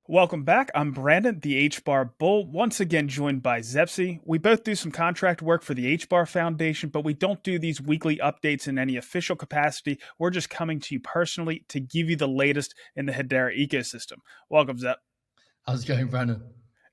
Welcome back. I'm Brandon, the HBAR Bull, once again joined by Zepsi. We both do some contract work for the HBAR Foundation, but we don't do these weekly updates in any official capacity. We're just coming to you personally to give you the latest in the Hedera ecosystem. Welcome, Zep. How's it going, Brandon?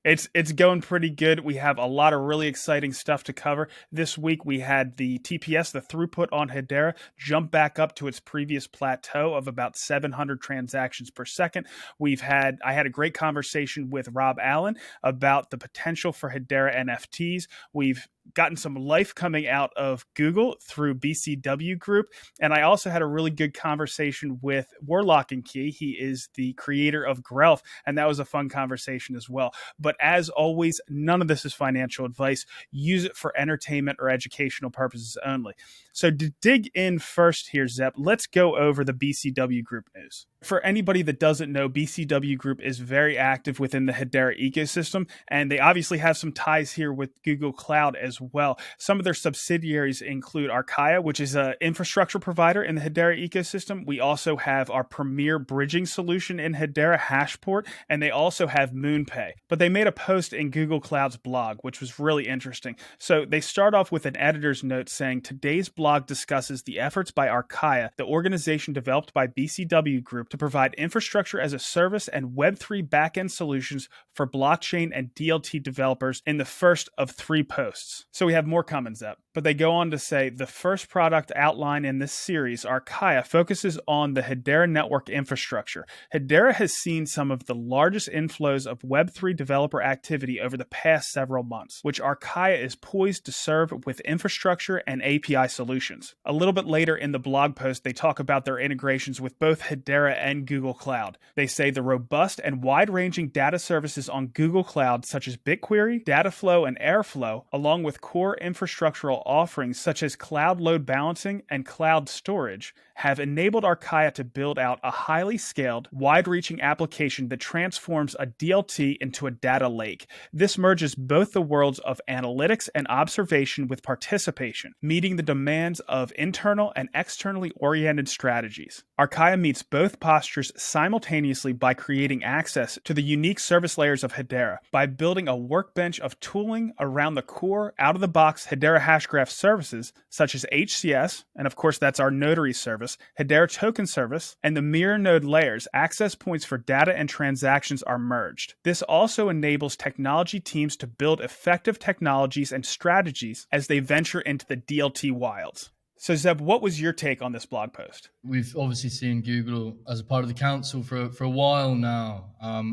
It's going pretty good. We have a lot of really exciting stuff to cover. This week we had the TPS, the throughput on Hedera, jump back up to its previous plateau of about 700 transactions per second. I had a great conversation with Rob Allen about the potential for Hedera NFTs. We've gotten some life coming out of Google through BCW Group. And I also had a really good conversation with Warlock and Key. He is the creator of Grelf, and that was a fun conversation as well. But as always, none of this is financial advice. Use it for entertainment or educational purposes only. So to dig in first here, Zep, let's go over the BCW Group news. For anybody that doesn't know, BCW Group is very active within the Hedera ecosystem, and they obviously have some ties here with Google Cloud as well. Some of their subsidiaries include Arkhia, which is an infrastructure provider in the Hedera ecosystem. We also have our premier bridging solution in Hedera, Hashport, and they also have MoonPay. But they made a post in Google Cloud's blog, which was really interesting. So they start off with an editor's note saying, today's blog discusses the efforts by Arkhia, the organization developed by BCW Group, to provide infrastructure as a service and Web3 backend solutions for blockchain and DLT developers in the first of 3 posts. So we have more comments up, but they go on to say the first product outlined in this series, Arkhia, focuses on the Hedera network infrastructure. Hedera has seen some of the largest inflows of Web3 developer activity over the past several months, which Arkhia is poised to serve with infrastructure and API solutions. A little bit later in the blog post, they talk about their integrations with both Hedera and Google Cloud. They say the robust and wide-ranging data services on Google Cloud, such as BigQuery, Dataflow, and Airflow, along with core infrastructural offerings such as cloud load balancing and cloud storage, have enabled Arkhia to build out a highly scaled, wide-reaching application that transforms a DLT into a data lake. This merges both the worlds of analytics and observation with participation, meeting the demands of internal and externally oriented strategies. Arkhia meets both postures simultaneously by creating access to the unique service layers of Hedera, by building a workbench of tooling around the core, out-of-the-box Hedera Hashgraph services, such as HCS, and of course that's our notary service, Hedera Token Service, and the mirror node layers, access points for data and transactions are merged. This also enables technology teams to build effective technologies and strategies as they venture into the DLT wilds. So Zeb, what was your take on this blog post? We've obviously seen Google as a part of the council for a while now.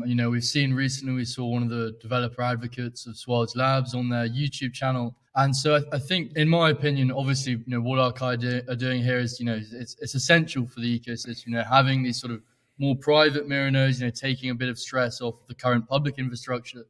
We've seen recently, we saw one of the developer advocates of Swartz Labs on their YouTube channel. And so I think, in my opinion, obviously, what Arkhia are doing here is, it's essential for the ecosystem, having these sort of more private mirror nodes, taking a bit of stress off the current public infrastructure.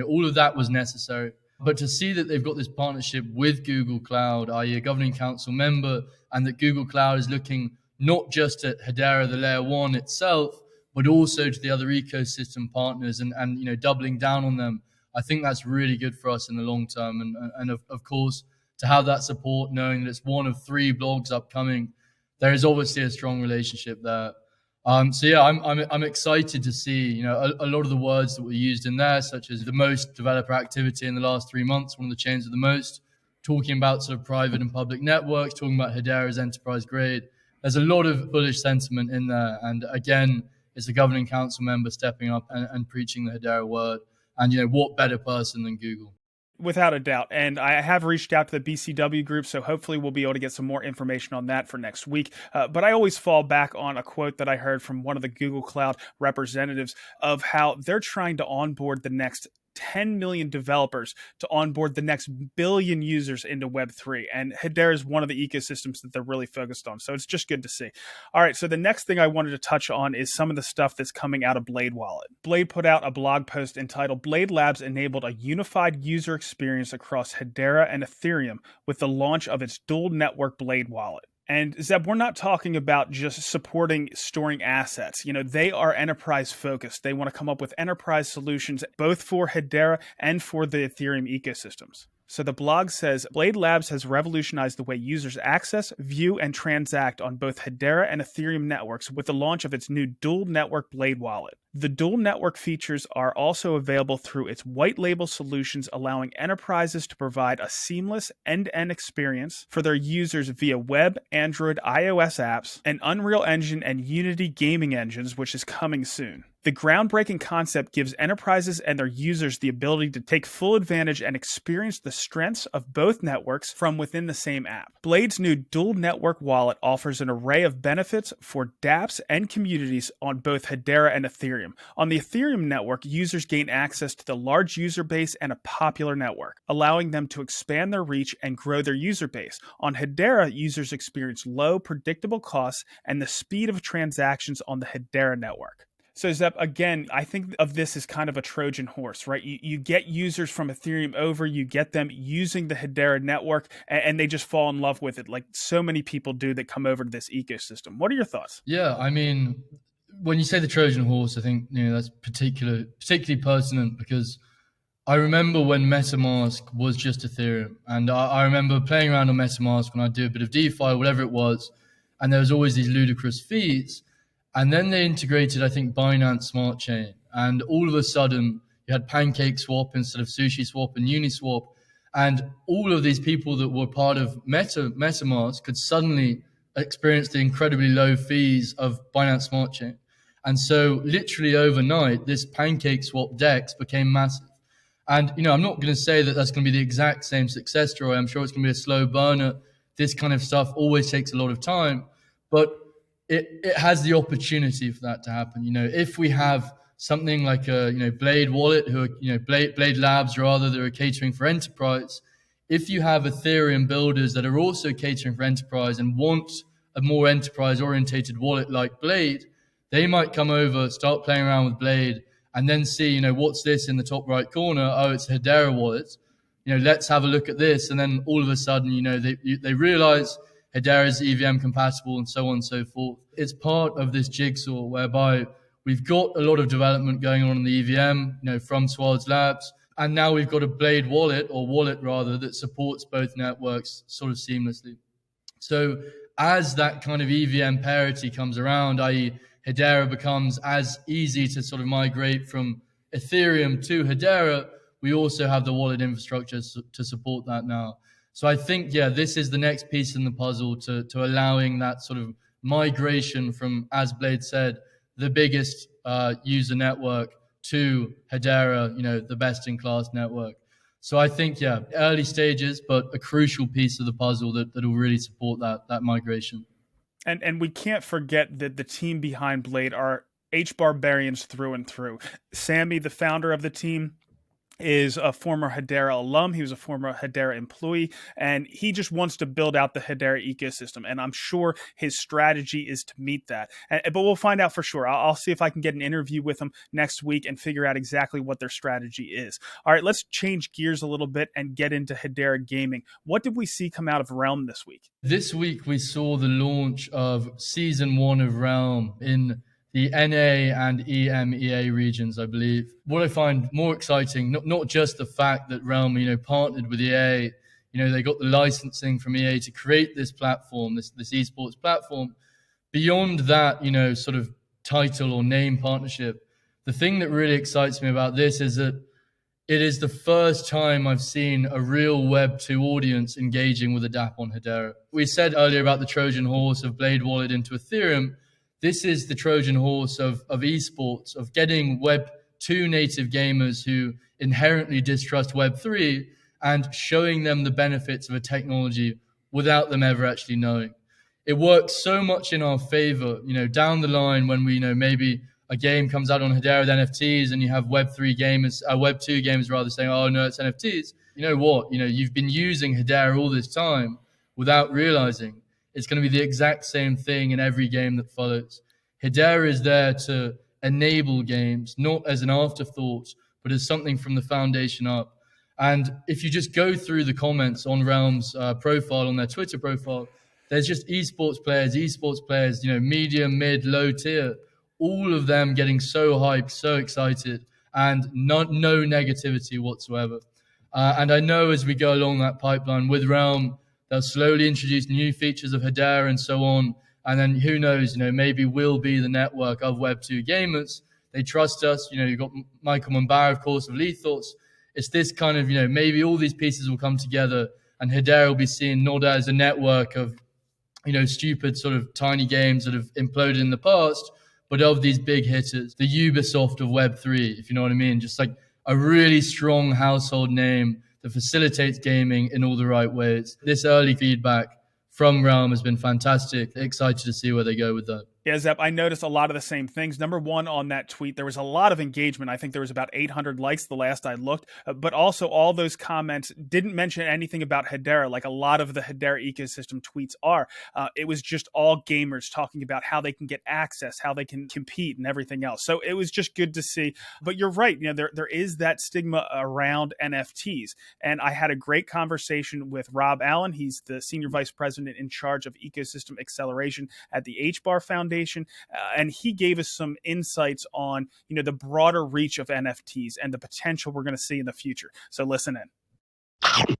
All of that was necessary. But to see that they've got this partnership with Google Cloud, i.e. a governing council member, and that Google Cloud is looking not just at Hedera, the layer 1 itself, but also to the other ecosystem partners and doubling down on them, I think that's really good for us in the long term. And of course, to have that support, knowing that it's one of 3 blogs upcoming, there is obviously a strong relationship there. I'm excited to see, a lot of the words that were used in there, such as the most developer activity in the last 3 months, one of the chains with the most, talking about sort of private and public networks, talking about Hedera's enterprise grade. There's a lot of bullish sentiment in there. And again, it's a governing council member stepping up and preaching the Hedera word. And, what better person than Google? Without a doubt. And I have reached out to the BCW group, so hopefully we'll be able to get some more information on that for next week. But I always fall back on a quote that I heard from one of the Google Cloud representatives of how they're trying to onboard the next 10 million developers to onboard the next billion users into Web3. And Hedera is one of the ecosystems that they're really focused on. So it's just good to see. All right. So the next thing I wanted to touch on is some of the stuff that's coming out of Blade Wallet. Blade put out a blog post entitled Blade Labs enabled a unified user experience across Hedera and Ethereum with the launch of its dual network Blade Wallet. And Zeb, we're not talking about just supporting storing assets. They are enterprise focused. They want to come up with enterprise solutions both for Hedera and for the Ethereum ecosystems. So the blog says Blade Labs has revolutionized the way users access, view, and transact on both Hedera and Ethereum networks with the launch of its new dual network Blade wallet. The dual network features are also available through its white label solutions, allowing enterprises to provide a seamless end-to-end experience for their users via web, Android, iOS apps, and Unreal Engine and Unity gaming engines, which is coming soon. The groundbreaking concept gives enterprises and their users the ability to take full advantage and experience the strengths of both networks from within the same app. Blade's new dual network wallet offers an array of benefits for dApps and communities on both Hedera and Ethereum. On the Ethereum network, users gain access to the large user base and a popular network, allowing them to expand their reach and grow their user base. On Hedera, users experience low, predictable costs and the speed of transactions on the Hedera network. So Zep, again, I think of this as kind of a Trojan horse, right? You get users from Ethereum over, you get them using the Hedera network, and they just fall in love with it, like so many people do that come over to this ecosystem. What are your thoughts? Yeah, I mean, when you say the Trojan horse, I think that's particularly pertinent because I remember when MetaMask was just Ethereum, and I remember playing around on MetaMask when I do a bit of DeFi, whatever it was, and there was always these ludicrous fees. And then they integrated, I think, Binance Smart Chain. And all of a sudden, you had Pancake Swap instead of Sushi Swap and Uniswap. And all of these people that were part of MetaMask could suddenly experience the incredibly low fees of Binance Smart Chain. And so literally overnight, this Pancake Swap DEX became massive. And, I'm not going to say that that's going to be the exact same success story. I'm sure it's going to be a slow burner. This kind of stuff always takes a lot of time. But it has the opportunity for that to happen. If we have something like a Blade wallet, who are Blade Labs rather, that are catering for enterprise. If you have Ethereum builders that are also catering for enterprise and want a more enterprise orientated wallet like Blade, they might come over, start playing around with Blade, and then see what's this in the top right corner? Oh, it's a Hedera wallet. Let's have a look at this, and then all of a sudden they realize Hedera is EVM compatible and so on and so forth. It's part of this jigsaw whereby we've got a lot of development going on in the EVM, from Swords Labs, and now we've got a Blade wallet rather, that supports both networks sort of seamlessly. So as that kind of EVM parity comes around, i.e. Hedera becomes as easy to sort of migrate from Ethereum to Hedera, we also have the wallet infrastructure to support that now. So I think, this is the next piece in the puzzle to allowing that sort of migration from, as Blade said, the biggest user network to Hedera, the best-in-class network. So I think, early stages, but a crucial piece of the puzzle that will really support that migration. And we can't forget that the team behind Blade are HBARbarians through and through. Sammy, the founder of the team, is a former Hedera alum. He was a former Hedera employee, and he just wants to build out the Hedera ecosystem. And I'm sure his strategy is to meet that. But we'll find out for sure. I'll see if I can get an interview with him next week and figure out exactly what their strategy is. All right, let's change gears a little bit and get into Hedera gaming. What did we see come out of Realm this week? This week, we saw the launch of Season 1 of Realm in the NA and EMEA regions, I believe. What I find more exciting, not just the fact that Realm, partnered with EA, they got the licensing from EA to create this platform, this esports platform. Beyond that, sort of title or name partnership, the thing that really excites me about this is that it is the first time I've seen a real Web 2 audience engaging with a dApp on Hedera. We said earlier about the Trojan horse of Blade Wallet into Ethereum. This is the Trojan horse of esports, of getting Web 2 native gamers who inherently distrust Web 3 and showing them the benefits of a technology without them ever actually knowing. It works so much in our favor, down the line when we maybe a game comes out on Hedera with NFTs and you have Web 2 gamers rather saying, oh no, it's NFTs. You know what? You've been using Hedera all this time without realizing it's going to be the exact same thing in every game that follows. Hedera is there to enable games, not as an afterthought, but as something from the foundation up. And if you just go through the comments on Realm's profile, on their Twitter profile, there's just esports players, medium, mid, low tier, all of them getting so hyped, so excited, and no negativity whatsoever. And I know as we go along that pipeline with Realm, they'll slowly introduce new features of Hedera and so on. And then who knows, maybe we'll be the network of Web2 gamers. They trust us. You've got Michael Mambara, of course, of Lethoughts. It's this kind of, maybe all these pieces will come together and Hedera will be seen not as a network of, stupid sort of tiny games that have imploded in the past, but of these big hitters, the Ubisoft of Web3, if you know what I mean. Just like a really strong household name that facilitates gaming in all the right ways. This early feedback from Realm has been fantastic. Excited to see where they go with that. Yeah, Zep, I noticed a lot of the same things. Number one, on that tweet, there was a lot of engagement. I think there was about 800 likes the last I looked, but also all those comments didn't mention anything about Hedera, like a lot of the Hedera ecosystem tweets are. It was just all gamers talking about how they can get access, how they can compete, and everything else. So it was just good to see. But you're right, there is that stigma around NFTs. And I had a great conversation with Rob Allen. He's the Senior Vice President in charge of Ecosystem Acceleration at the HBAR Foundation. And he gave us some insights on, the broader reach of NFTs and the potential we're going to see in the future. So listen in.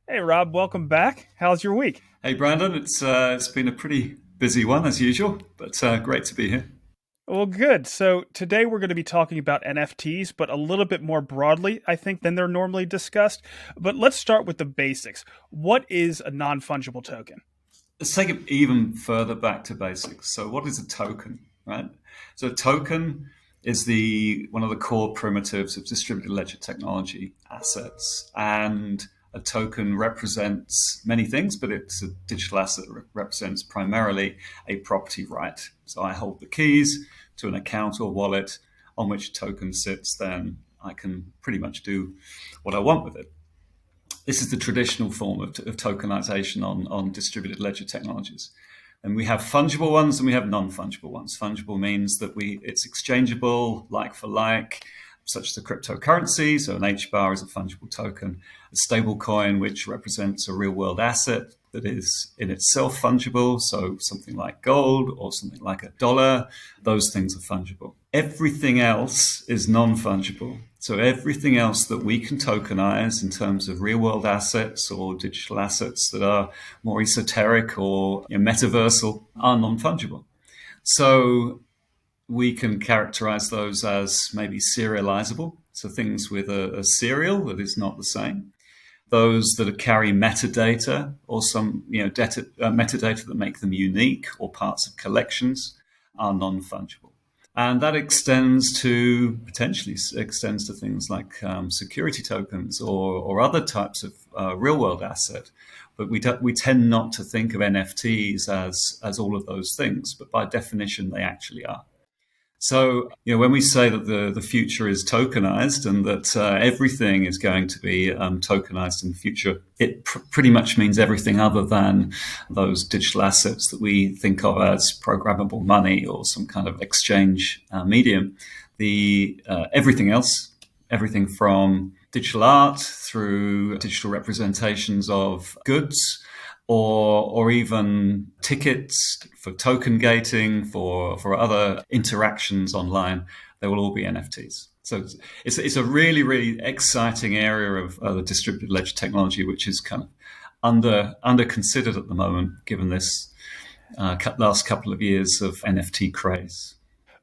Hey, Rob, welcome back. How's your week? Hey, Brandon. It's been a pretty busy one as usual, but great to be here. Well, good. So today we're going to be talking about NFTs, but a little bit more broadly, I think, than they're normally discussed. But let's start with the basics. What is a non-fungible token? Let's take it even further back to basics. So what is a token, right? So a token is one of the core primitives of distributed ledger technology assets. And a token represents many things, but it's a digital asset that represents primarily a property right. So I hold the keys to an account or wallet on which a token sits, then I can pretty much do what I want with it. This is the traditional form of tokenization on distributed ledger technologies. And we have fungible ones and we have non-fungible ones. Fungible means that it's exchangeable, like for like, such as a cryptocurrency. So an HBAR is a fungible token. A stable coin, which represents a real-world asset that is in itself fungible. So something like gold or something like $1, those things are fungible. Everything else is non-fungible. So everything else that we can tokenize in terms of real-world assets or digital assets that are more esoteric or metaversal are non-fungible. So we can characterize those as maybe serializable, so things with a serial that is not the same. Those that carry metadata or some metadata that make them unique or parts of collections are non-fungible. And that potentially extends to things like security tokens or other types of real-world asset. But we tend not to think of NFTs as all of those things, but by definition, they actually are. So, when we say that the future is tokenized and that everything is going to be tokenized in the future, it pretty much means everything other than those digital assets that we think of as programmable money or some kind of exchange medium. Everything else, everything from digital art through digital representations of goods, or even tickets for token gating, for other interactions online, they will all be NFTs. So it's a really, really exciting area of the distributed ledger technology, which is kind of under considered at the moment, given this last couple of years of NFT craze.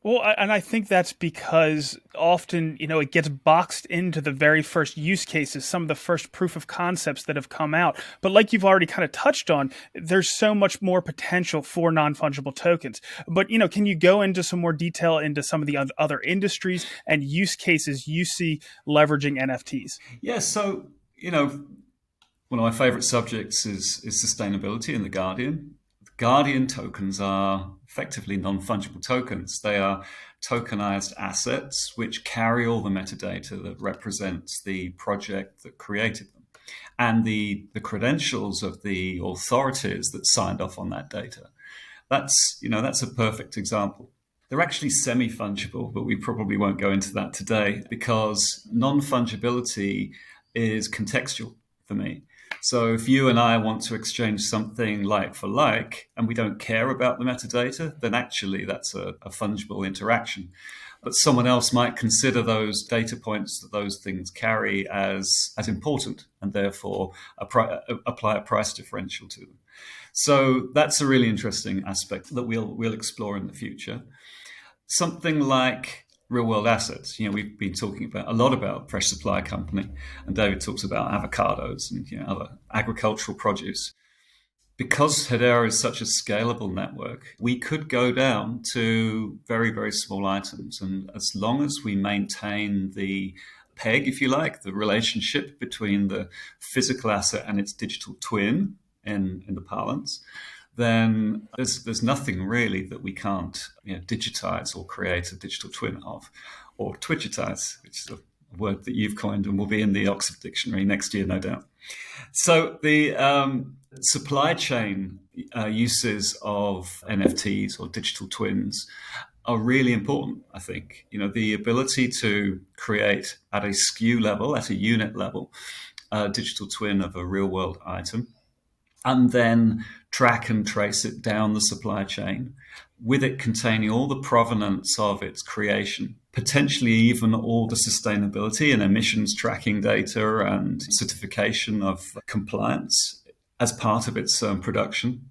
Well, and I think that's because often, it gets boxed into the very first use cases, some of the first proof of concepts that have come out. But like you've already kind of touched on, there's so much more potential for non-fungible tokens. But, can you go into some more detail into some of the other industries and use cases you see leveraging NFTs? Yeah, so, one of my favorite subjects is sustainability in The Guardian. Guardian tokens are effectively non-fungible tokens. They are tokenized assets which carry all the metadata that represents the project that created them and the credentials of the authorities that signed off on that data. That's a perfect example. They're actually semi-fungible, but we probably won't go into that today because non-fungibility is contextual for me. So if you and I want to exchange something like for like, and we don't care about the metadata, then actually that's a fungible interaction. but someone else might consider those data points that those things carry as important, and therefore apply a price differential to them. So that's a really interesting aspect that we'll explore in the future. Something like real world assets. We've been talking a lot about Fresh Supply Company, and David talks about avocados and other agricultural produce. Because Hedera is such a scalable network, we could go down to very, very small items. And as long as we maintain the peg, if you like, the relationship between the physical asset and its digital twin in the parlance, then there's nothing really that we can't digitize or create a digital twin of, or twidgetize, which is a word that you've coined and will be in the Oxford Dictionary next year, no doubt. So the supply chain uses of NFTs or digital twins are really important, I think. The ability to create at a SKU level, at a unit level, a digital twin of a real world item, and then track and trace it down the supply chain, with it containing all the provenance of its creation, potentially even all the sustainability and emissions tracking data and certification of compliance as part of its production.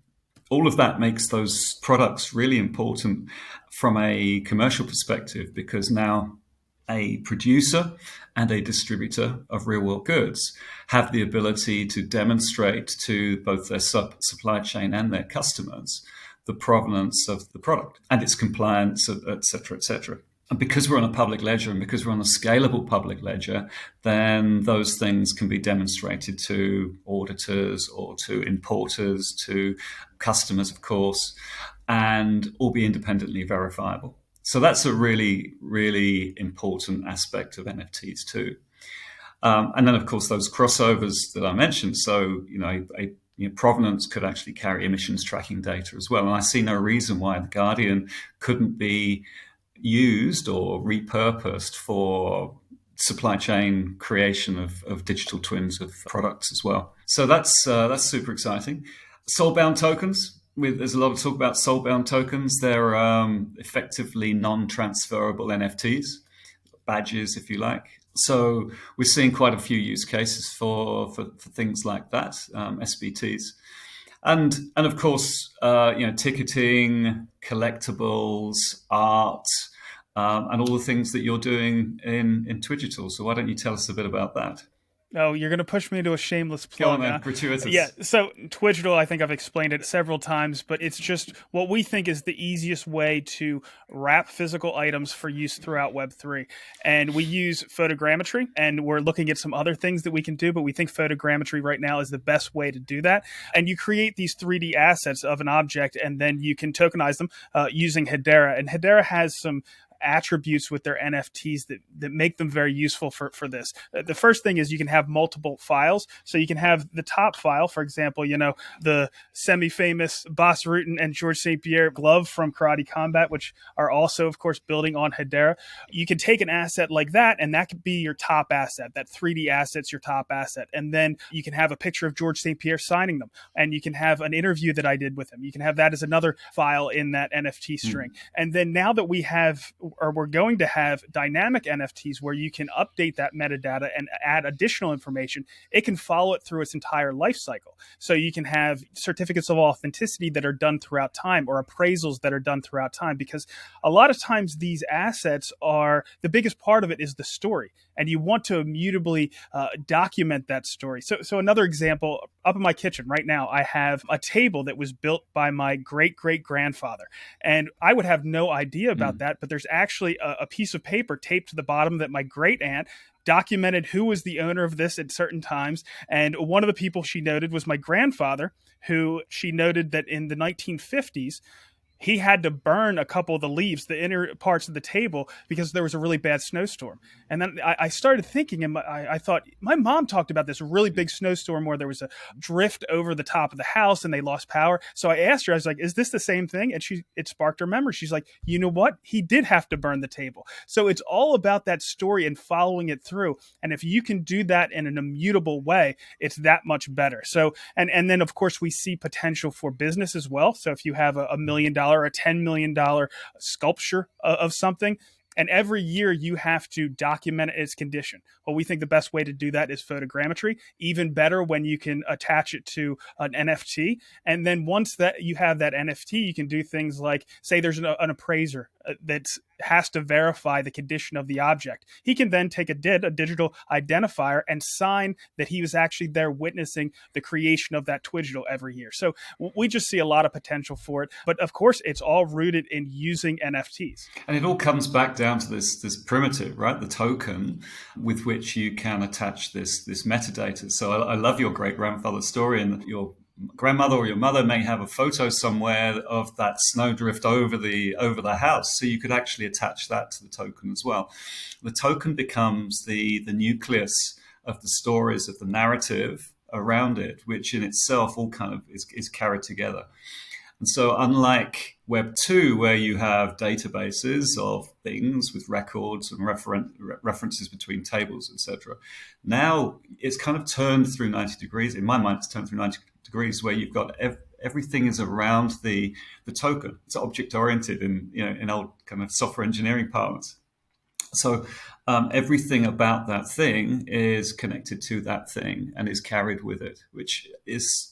All of that makes those products really important from a commercial perspective, because now a producer and a distributor of real-world goods have the ability to demonstrate to both their supply chain and their customers the provenance of the product and its compliance, et cetera, et cetera. And because we're on a public ledger and because we're on a scalable public ledger, then those things can be demonstrated to auditors or to importers, to customers, of course, and all be independently verifiable. So that's a really, really important aspect of NFTs too. And then, of course, those crossovers that I mentioned. So, provenance could actually carry emissions tracking data as well. And I see no reason why the Guardian couldn't be used or repurposed for supply chain creation of digital twins of products as well. So that's super exciting. Soulbound tokens. There's a lot of talk about soulbound tokens. They're effectively non-transferable NFTs, badges, if you like. So we're seeing quite a few use cases for things like that, SBTs. And of course, ticketing, collectibles, art, and all the things that you're doing in Twigital. So why don't you tell us a bit about that? Oh, you're going to push me into a shameless plug. Go on, man. Gratuitous. Yeah, so Twigital, I think I've explained it several times, but it's just what we think is the easiest way to wrap physical items for use throughout Web3. And we use photogrammetry, and we're looking at some other things that we can do, but we think photogrammetry right now is the best way to do that. And you create these 3D assets of an object, and then you can tokenize them using Hedera. And Hedera has some attributes with their NFTs that make them very useful for this. The first thing is you can have multiple files. So you can have the top file, for example, the semi-famous Bas Rutten and Georges St-Pierre glove from Karate Combat, which are also, of course, building on Hedera. You can take an asset like that, and that could be your top asset. That 3D asset's your top asset. And then you can have a picture of Georges St-Pierre signing them. And you can have an interview that I did with him. You can have that as another file in that NFT string. And then now that we're going to have dynamic NFTs where you can update that metadata and add additional information, it can follow it through its entire life cycle. So you can have certificates of authenticity that are done throughout time, or appraisals that are done throughout time, because a lot of times these assets are, the biggest part of it is the story, and you want to immutably document that story. So another example, up in my kitchen right now, I have a table that was built by my great-great-grandfather, and I would have no idea about that, but there's actually a piece of paper taped to the bottom that my great aunt documented who was the owner of this at certain times. And one of the people she noted was my grandfather, who she noted that in the 1950s, he had to burn a couple of the leaves, the inner parts of the table, because there was a really bad snowstorm. And then I started thinking, and I thought, my mom talked about this really big snowstorm where there was a drift over the top of the house and they lost power. So I asked her, I was like, is this the same thing? And it sparked her memory. She's like, you know what? He did have to burn the table. So it's all about that story and following it through. And if you can do that in an immutable way, it's that much better. So, and then of course we see potential for business as well. So if you have $1 million or a $10 million sculpture of something, And every year you have to document its condition. Well, we think the best way to do that is photogrammetry. Even better when you can attach it to an NFT. And then once that you have that NFT, you can do things like, say there's an appraiser that has to verify the condition of the object. He can then take a digital identifier and sign that he was actually there witnessing the creation of that Twidgel every year. So we just see a lot of potential for it. But of course, it's all rooted in using NFTs. And it all comes back down to this primitive, right? The token with which you can attach this metadata. So I love your great grandfather's story, and your grandmother or your mother may have a photo somewhere of that snowdrift over the house, so you could actually attach that to the token as well. The token becomes the nucleus of the stories, of the narrative around it, which in itself all kind of is carried together. And so unlike Web 2, where you have databases of things with records and references between tables, etc., now it's kind of turned through 90 degrees. In my mind, it's turned through 90 degrees, where you've got everything is around the token. It's object-oriented in old kind of software engineering parlance. So everything about that thing is connected to that thing and is carried with it, which is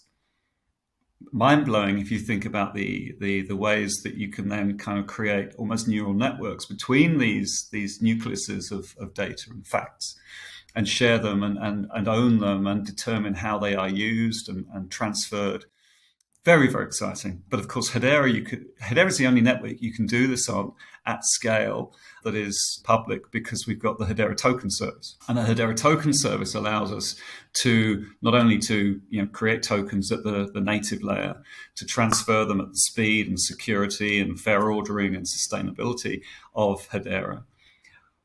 mind-blowing if you think about the ways that you can then kind of create almost neural networks between these nucleuses of data and facts, and share them and own them and determine how they are used and transferred. Very, very exciting. But of course, Hedera is the only network you can do this on at scale that is public, because we've got the Hedera token service. And the Hedera token service allows us to not only to create tokens at the native layer, to transfer them at the speed and security and fair ordering and sustainability of Hedera,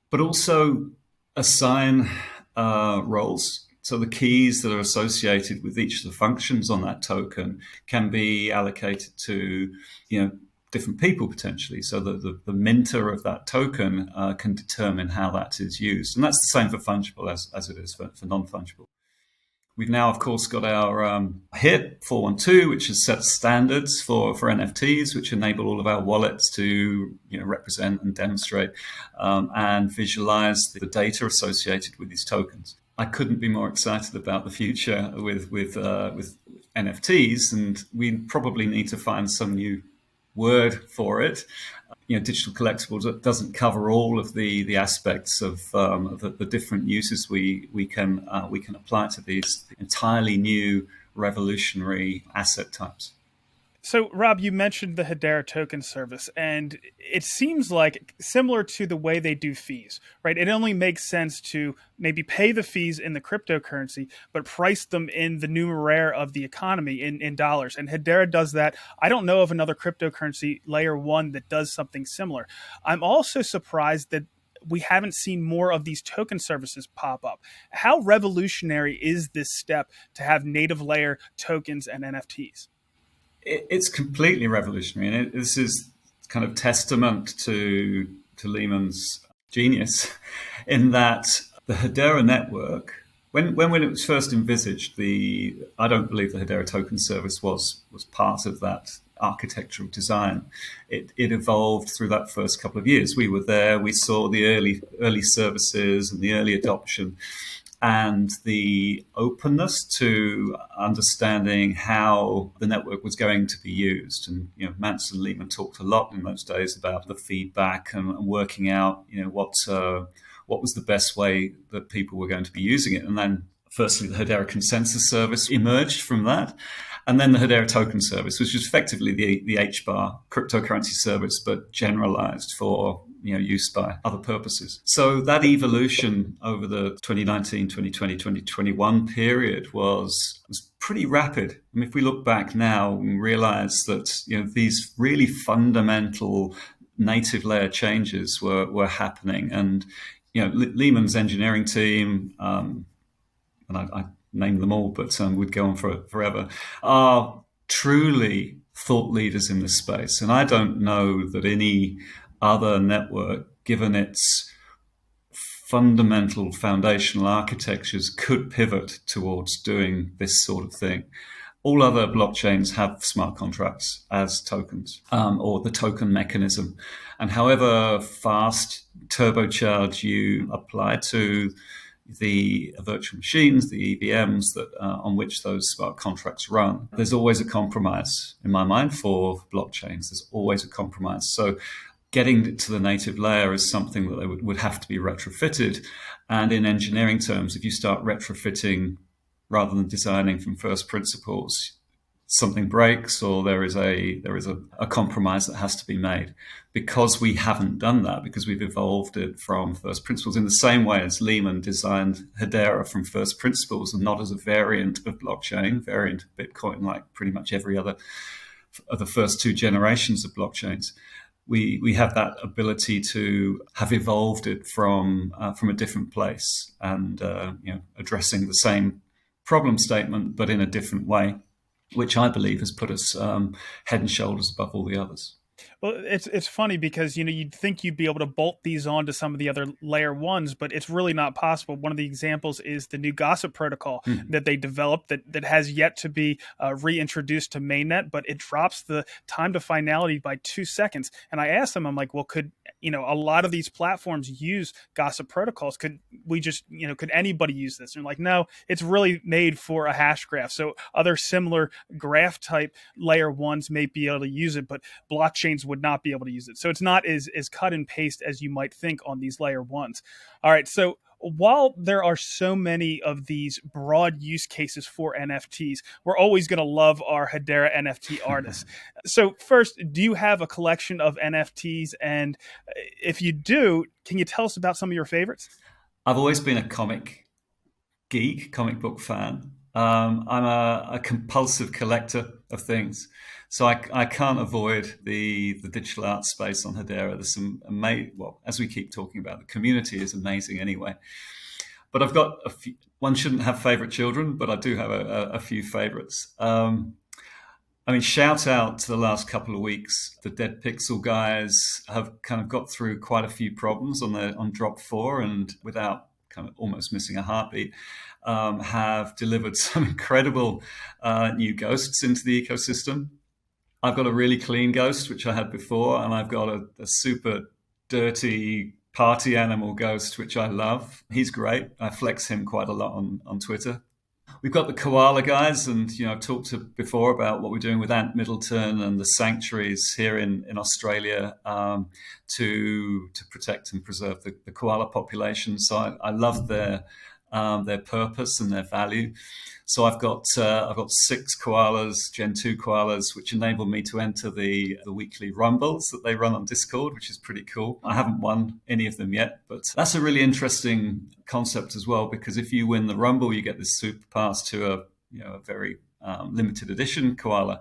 but also assign roles. So the keys that are associated with each of the functions on that token can be allocated to, different people potentially. So the minter of that token can determine how that is used. And that's the same for fungible as it is for non-fungible. We've now, of course, got our HIT 412, which has set standards for NFTs, which enable all of our wallets to represent and demonstrate and visualize the data associated with these tokens. I couldn't be more excited about the future with NFTs, and we probably need to find some new word for it. Digital collectibles, that doesn't cover all of the aspects of the different uses we can apply to these entirely new revolutionary asset types. So, Rob, you mentioned the Hedera token service, and it seems like similar to the way they do fees, right? It only makes sense to maybe pay the fees in the cryptocurrency, but price them in the numeraire of the economy in dollars. And Hedera does that. I don't know of another cryptocurrency layer one that does something similar. I'm also surprised that we haven't seen more of these token services pop up. How revolutionary is this step to have native layer tokens and NFTs? It's completely revolutionary, and this is kind of testament to Lehman's genius, in that the Hedera network, when it was first envisaged, I don't believe the Hedera token service was part of that architectural design. It evolved through that first couple of years. We were there. We saw the early services and the early adoption, and the openness to understanding how the network was going to be used. And Mance and Lehman talked a lot in those days about the feedback and working out what was the best way that people were going to be using it. And then firstly, the Hedera consensus service emerged from that. And then the Hedera token service, which is effectively the HBAR cryptocurrency service, but generalized for use by other purposes. So that evolution over the 2019, 2020, 2021 period was pretty rapid. I mean, if we look back now and realize that these really fundamental native layer changes were happening, and Lehman's engineering team, and I named them all, but would go on forever, are truly thought leaders in this space. And I don't know that any other network, given its fundamental foundational architectures, could pivot towards doing this sort of thing. All other blockchains have smart contracts as tokens, or the token mechanism. And however fast turbocharge you apply to the virtual machines, the EVMs that on which those smart contracts run, there's always a compromise in my mind for blockchains. There's always a compromise. So getting to the native layer is something that they would have to be retrofitted. And in engineering terms, if you start retrofitting rather than designing from first principles, something breaks, or there is a compromise that has to be made. Because we haven't done that, because we've evolved it from first principles in the same way as Lehman designed Hedera from first principles and not as a variant of blockchain, variant of Bitcoin, like pretty much every other of the first two generations of blockchains. We have that ability to have evolved it from a different place and addressing the same problem statement but in a different way, which I believe has put us head and shoulders above all the others. Well, it's funny because, you'd think you'd be able to bolt these on to some of the other layer ones, but it's really not possible. One of the examples is the new gossip protocol that they developed that has yet to be reintroduced to mainnet, but it drops the time to finality by 2 seconds. And I asked them, I'm like, well, could a lot of these platforms use gossip protocols? Could we just, could anybody use this? And like, no, it's really made for a hash graph. So other similar graph type layer ones may be able to use it, but blockchains would not be able to use it. So it's not as cut and paste as you might think on these layer ones. All right. So while there are so many of these broad use cases for NFTs, we're always going to love our Hedera NFT artists. So first, do you have a collection of NFTs? And if you do, can you tell us about some of your favorites? I've always been a comic geek, comic book fan. I'm a compulsive collector of things. So I can't avoid the digital art space on Hedera. There's some amazing, well, as we keep talking about, the community is amazing anyway. But I've got a few, one shouldn't have favorite children, but I do have a few favorites. Shout out to the last couple of weeks. The Dead Pixel guys have kind of got through quite a few problems on drop 4 and without kind of almost missing a heartbeat, have delivered some incredible new ghosts into the ecosystem. I've got a really clean ghost, which I had before, and I've got a super dirty party animal ghost, which I love. He's great. I flex him quite a lot on Twitter. We've got the koala guys, and I've talked before about what we're doing with Ant Middleton and the sanctuaries here in Australia to protect and preserve the koala population. So I love their purpose and their value. So I've got 6 koalas, Gen 2 koalas, which enable me to enter the weekly rumbles that they run on Discord, which is pretty cool. I haven't won any of them yet, but that's a really interesting concept as well, because if you win the rumble, you get this super pass to a very limited edition koala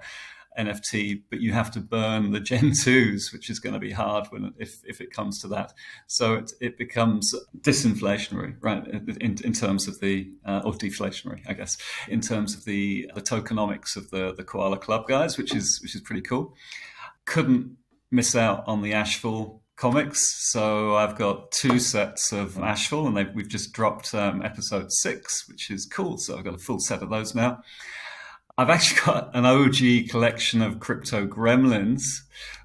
NFT, but you have to burn the Gen 2s, which is going to be hard if it comes to that. So it becomes disinflationary, right, in terms of or deflationary, I guess, in terms of the tokenomics of the Koala Club guys, which is pretty cool. Couldn't miss out on the Ashfall comics. So I've got 2 sets of Ashfall, and we've just dropped episode 6, which is cool. So I've got a full set of those now. I've actually got an OG collection of crypto gremlins,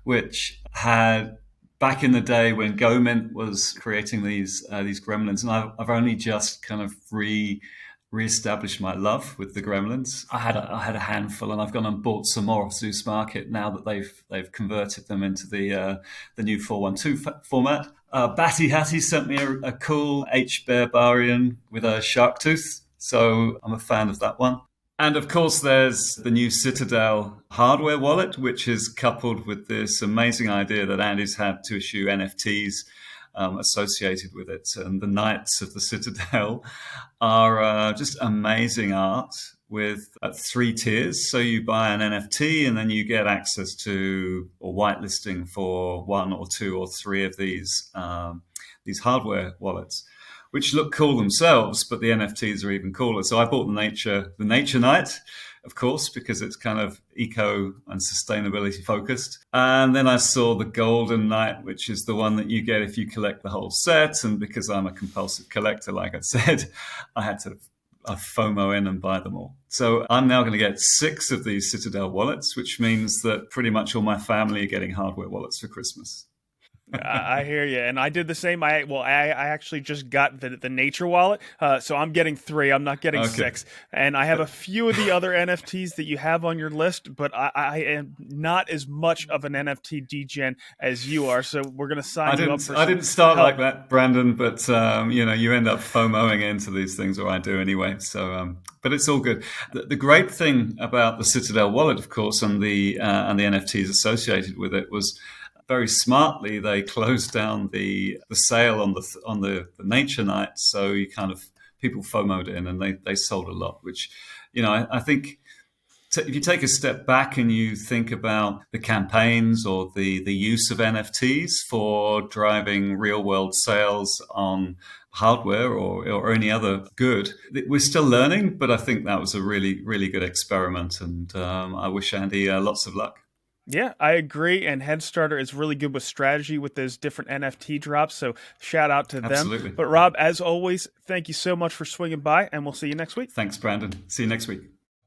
which had back in the day when GoMint was creating these gremlins, and I've only just kind of re-established my love with the gremlins. I had a handful, and I've gone and bought some more off Zeus Market now that they've converted them into the new 412 format. Batty Hattie sent me a cool HBAR Barian with a shark tooth, so I'm a fan of that one. And of course, there's the new Citadel hardware wallet, which is coupled with this amazing idea that Andy's had to issue NFTs associated with it. And the Knights of the Citadel are just amazing art with 3 tiers. So you buy an NFT and then you get access to or whitelisting for 1 or 2 or 3 of these hardware wallets, which look cool themselves, but the NFTs are even cooler. So I bought the Nature Knight, of course, because it's kind of eco and sustainability focused. And then I saw the Golden Knight, which is the one that you get if you collect the whole set. And because I'm a compulsive collector, like I said, I had to I FOMO in and buy them all. So I'm now going to get 6 of these Citadel wallets, which means that pretty much all my family are getting hardware wallets for Christmas. I hear you, and I did the same. I actually just got the nature wallet, so I'm getting 3. I'm not getting 6, and I have a few of the other NFTs that you have on your list, but I am not as much of an NFT degen as you are. So we're gonna sign you up for. I didn't start like that, Brandon, but you end up FOMOing into these things, or I do anyway. So, but it's all good. The great thing about the Citadel wallet, of course, and the NFTs associated with it was, very smartly, they closed down the sale on the nature night, so you kind of people FOMO'd in and they sold a lot. Which, I think if you take a step back and you think about the campaigns or the use of NFTs for driving real world sales on hardware or any other good, we're still learning. But I think that was a really, really good experiment, and I wish Andy lots of luck. Yeah, I agree. And Headstarter is really good with strategy with those different NFT drops. So shout out to them. Absolutely. But Rob, as always, thank you so much for swinging by, and we'll see you next week. Thanks, Brandon. See you next week.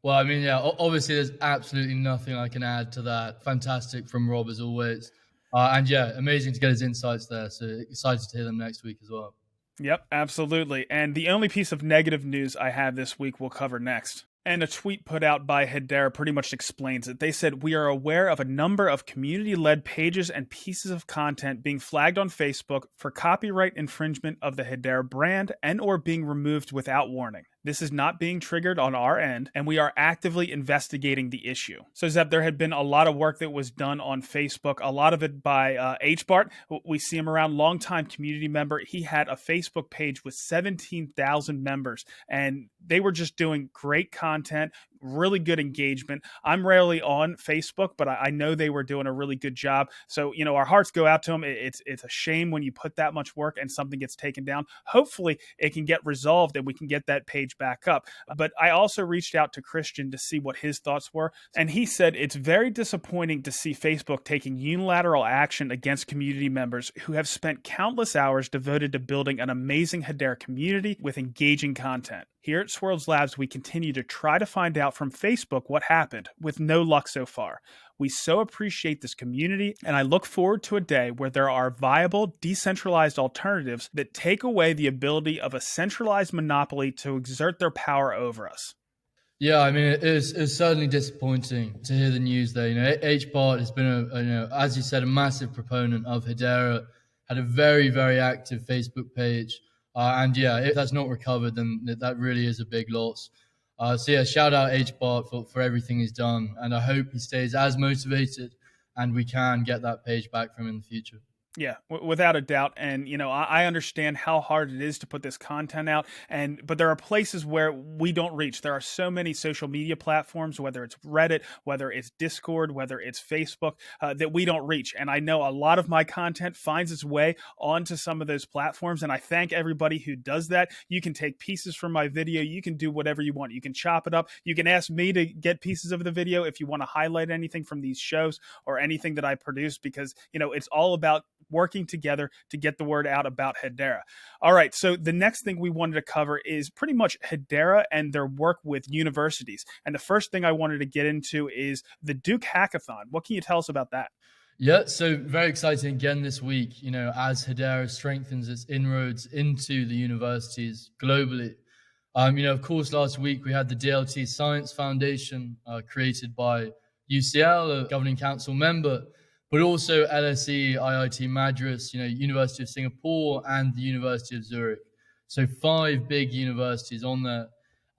Well, I mean, yeah, obviously there's absolutely nothing I can add to that. Fantastic from Rob as always. And yeah, amazing to get his insights there. So excited to hear them next week as well. Yep, absolutely. And the only piece of negative news I have this week we'll cover next. And a tweet put out by Hedera pretty much explains it. They said, "We are aware of a number of community-led pages and pieces of content being flagged on Facebook for copyright infringement of the Hedera brand and or being removed without warning. This is not being triggered on our end, and we are actively investigating the issue." So, Zeb, there had been a lot of work that was done on Facebook, a lot of it by HBAR. We see him around, longtime community member. He had a Facebook page with 17,000 members, and they were just doing great content, really good engagement. I'm rarely on Facebook, but I know they were doing a really good job. So, our hearts go out to them. It's a shame when you put that much work and something gets taken down. Hopefully it can get resolved and we can get that page back up. But I also reached out to Christian to see what his thoughts were. And he said, "It's very disappointing to see Facebook taking unilateral action against community members who have spent countless hours devoted to building an amazing Hedera community with engaging content. Here at Swirls Labs, we continue to try to find out from Facebook what happened, with no luck so far. We so appreciate this community, and I look forward to a day where there are viable, decentralized alternatives that take away the ability of a centralized monopoly to exert their power over us." Yeah, I mean, it's certainly disappointing to hear the news there. HBAR has been as you said, a massive proponent of Hedera, had a very, very active Facebook page. And yeah, if that's not recovered, then that really is a big loss. So yeah, shout out HBAR for everything he's done. And I hope he stays as motivated and we can get that page back from him in the future. Yeah, without a doubt. And, I understand how hard it is to put this content out. But there are places where we don't reach. There are so many social media platforms, whether it's Reddit, whether it's Discord, whether it's Facebook, that we don't reach. And I know a lot of my content finds its way onto some of those platforms. And I thank everybody who does that. You can take pieces from my video. You can do whatever you want. You can chop it up. You can ask me to get pieces of the video if you want to highlight anything from these shows or anything that I produce, because, it's all about working together to get the word out about Hedera. All right, so the next thing we wanted to cover is pretty much Hedera and their work with universities. And the first thing I wanted to get into is the Duke Hackathon. What can you tell us about that? Yeah, so very exciting again this week, as Hedera strengthens its inroads into the universities globally. Of course, last week we had the DLT Science Foundation created by UCL, a governing council member, but also LSE, IIT Madras, University of Singapore, and the University of Zurich. So 5 big universities on there.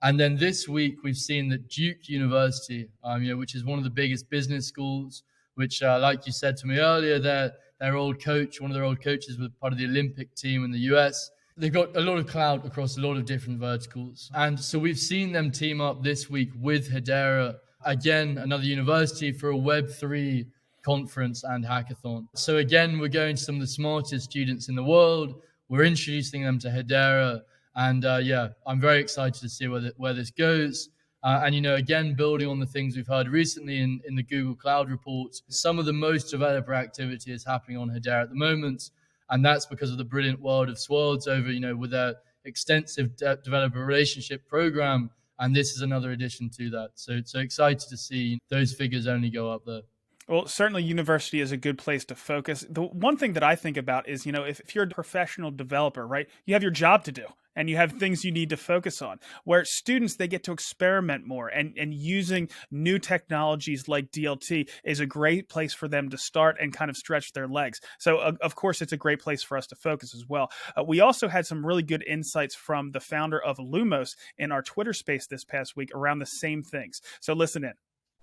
And then this week, we've seen that Duke University, which is one of the biggest business schools, which, like you said to me earlier, their old coach, one of their old coaches, was part of the Olympic team in the US. They've got a lot of clout across a lot of different verticals. And so we've seen them team up this week with Hedera, again, another university, for a Web3 conference and hackathon. So again, we're going to some of the smartest students in the world. We're introducing them to Hedera. And I'm very excited to see where this goes. And again, building on the things we've heard recently in the Google Cloud reports, some of the most developer activity is happening on Hedera at the moment. And that's because of the brilliant world of Swirls over, with their extensive developer relationship program. And this is another addition to that. So excited to see those figures only go up there. Well, certainly university is a good place to focus. The one thing that I think about is, if you're a professional developer, right, you have your job to do and you have things you need to focus on. Where students, they get to experiment more, and using new technologies like DLT is a great place for them to start and kind of stretch their legs. So, of course, it's a great place for us to focus as well. We also had some really good insights from the founder of Lumos in our Twitter space this past week around the same things. So listen in.